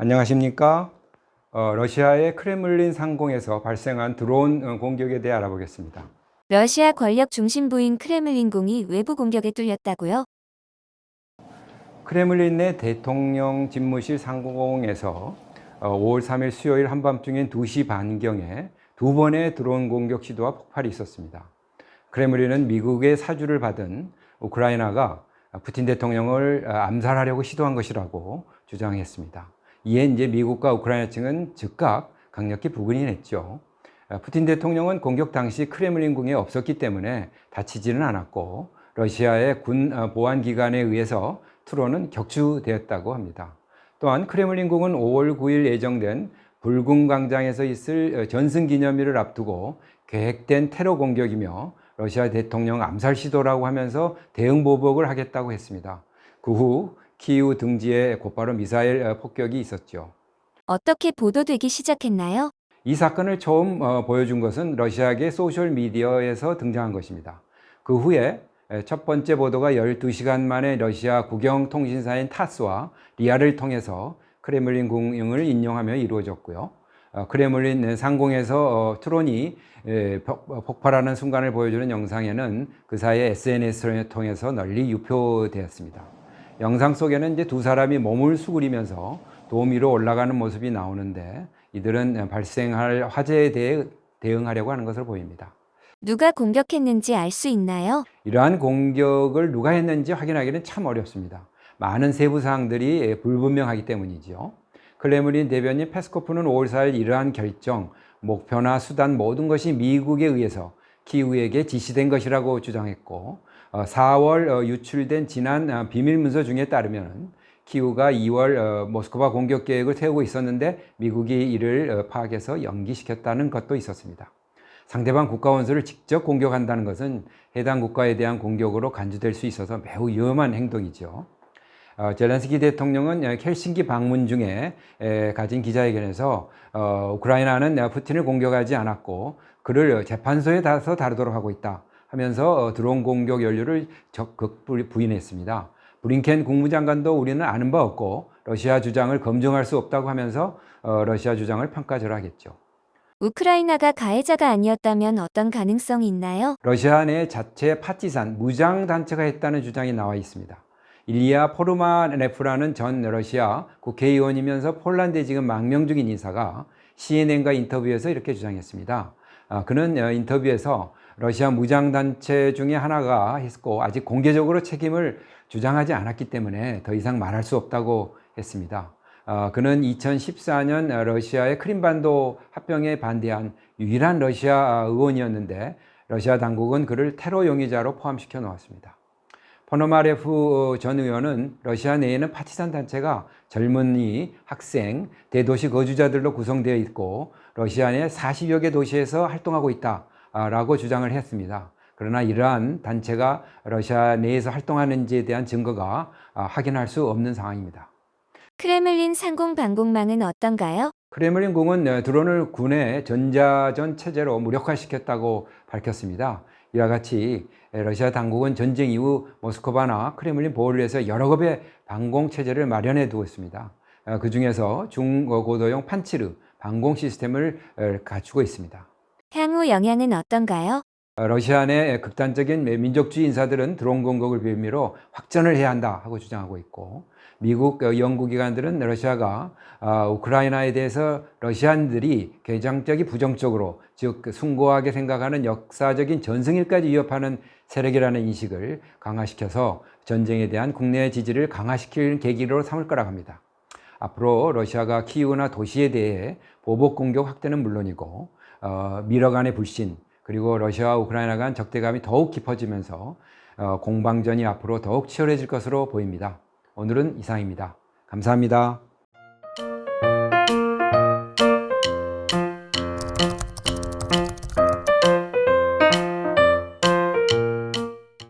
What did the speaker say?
안녕하십니까? 러시아의 크레물린 상공에서 발생한 드론 공격에 대해 알아보겠습니다. 러시아 권력 중심부인 크레물린궁이 외부 공격에 뚫렸다고요? 크레물린 내 대통령 집무실 상공에서 5월 3일 수요일 한밤중인 2시 반경에 두 번의 드론 공격 시도와 폭발이 있었습니다. 크레물린은 미국의 사주를 받은 우크라이나가 푸틴 대통령을 암살하려고 시도한 것이라고 주장했습니다. 이에 이제 미국과 우크라이나 측은 즉각 강력히 부인했죠. 푸틴 대통령은 공격 당시 크레물린궁에 없었기 때문에 다치지는 않았고 러시아의 군 보안 기관에 의해서 투로는 격추되었다고 합니다. 또한 크레물린궁은 5월 9일 예정된 불궁 광장에서 있을 전승기념일을 앞두고 계획된 테러 공격이며 러시아 대통령 암살 시도라고 하면서 대응 보복을 하겠다고 했습니다. 그 후 키이우 등지에 곧바로 미사일 폭격이 있었죠. 어떻게 보도되기 시작했나요? 이 사건을 처음 보여준 것은 러시아계 소셜미디어에서 등장한 것입니다. 그 후에 첫 번째 보도가 12시간 만에 러시아 국영통신사인 타스와 리아를 통해서 크레물린 궁을 인용하며 이루어졌고요. 크레물린 상공에서 트론이 폭발하는 순간을 보여주는 영상에는 그 사이에 SNS를 통해서 널리 유포되었습니다. 영상 속에는 이제 두 사람이 몸을 수그리면서 도움 위로 올라가는 모습이 나오는데 이들은 발생할 화재에 대해 대응하려고 하는 것으로 보입니다. 누가 공격했는지 알 수 있나요? 이러한 공격을 누가 했는지 확인하기는 참 어렵습니다. 많은 세부 사항들이 불분명하기 때문이죠. 크레므린 대변인 페스코프는 5월 4일 이러한 결정, 목표나 수단 모든 것이 미국에 의해서 키이우에게 지시된 것이라고 주장했고 4월 유출된 지난 비밀 문서 중에 따르면 키이우가 2월 모스크바 공격 계획을 세우고 있었는데 미국이 이를 파악해서 연기시켰다는 것도 있었습니다. 상대방 국가 원수를 직접 공격한다는 것은 해당 국가에 대한 공격으로 간주될 수 있어서 매우 위험한 행동이죠. 젤렌스키 대통령은 헬싱키 방문 중에 가진 기자회견에서 우크라이나는 푸틴을 공격하지 않았고 그를 재판소에 가서 다루도록 하고 있다 하면서 드론 공격 연루를 적극 부인했습니다. 블링켄 국무장관도 우리는 아는 바 없고 러시아 주장을 검증할 수 없다고 하면서 러시아 주장을 평가절하했죠. 우크라이나가 가해자가 아니었다면 어떤 가능성이 있나요? 러시아 내 자체 파티산 무장단체가 했다는 주장이 나와 있습니다. 일리아 포르마네프라는 전 러시아 국회의원이면서 폴란드에 지금 망명 중인 인사가 CNN과 인터뷰에서 이렇게 주장했습니다. 그는 인터뷰에서 러시아 무장단체 중에 하나가 했고 아직 공개적으로 책임을 주장하지 않았기 때문에 더 이상 말할 수 없다고 했습니다. 그는 2014년 러시아의 크림반도 합병에 반대한 유일한 러시아 의원이었는데 러시아 당국은 그를 테러 용의자로 포함시켜 놓았습니다. 포노마레프 전 의원은 러시아 내에는 파티산 단체가 젊은이, 학생, 대도시 거주자들로 구성되어 있고 러시아 내 40여 개 도시에서 활동하고 있다라고 주장을 했습니다. 그러나 이러한 단체가 러시아 내에서 활동하는지에 대한 증거가 확인할 수 없는 상황입니다. 크레물린 상공 방공망은 어떤가요? 크레물린궁은 드론을 군의 전자전 체제로 무력화시켰다고 밝혔습니다. 이와 같이 러시아 당국은 전쟁 이후 모스크바나 크레물린 보호를 위해서 여러 급의 방공 체제를 마련해 두고 있습니다. 그 중에서 중고도용 판치르 방공 시스템을 갖추고 있습니다. 향후 영향은 어떤가요? 러시아 내 극단적인 민족주의 인사들은 드론 공격을 빌미로 확전을 해야 한다 하고 주장하고 있고 미국 연구기관들은 러시아가 우크라이나에 대해서 러시아인들이 개장적이 부정적으로 즉 숭고하게 생각하는 역사적인 전승일까지 위협하는 세력이라는 인식을 강화시켜서 전쟁에 대한 국내 지지를 강화시킬 계기로 삼을 거라고 합니다. 앞으로 러시아가 키이우나 도시에 대해 보복 공격 확대는 물론이고 미러 간의 불신 그리고 러시아와 우크라이나 간 적대감이 더욱 깊어지면서 공방전이 앞으로 더욱 치열해질 것으로 보입니다. 오늘은 이상입니다. 감사합니다.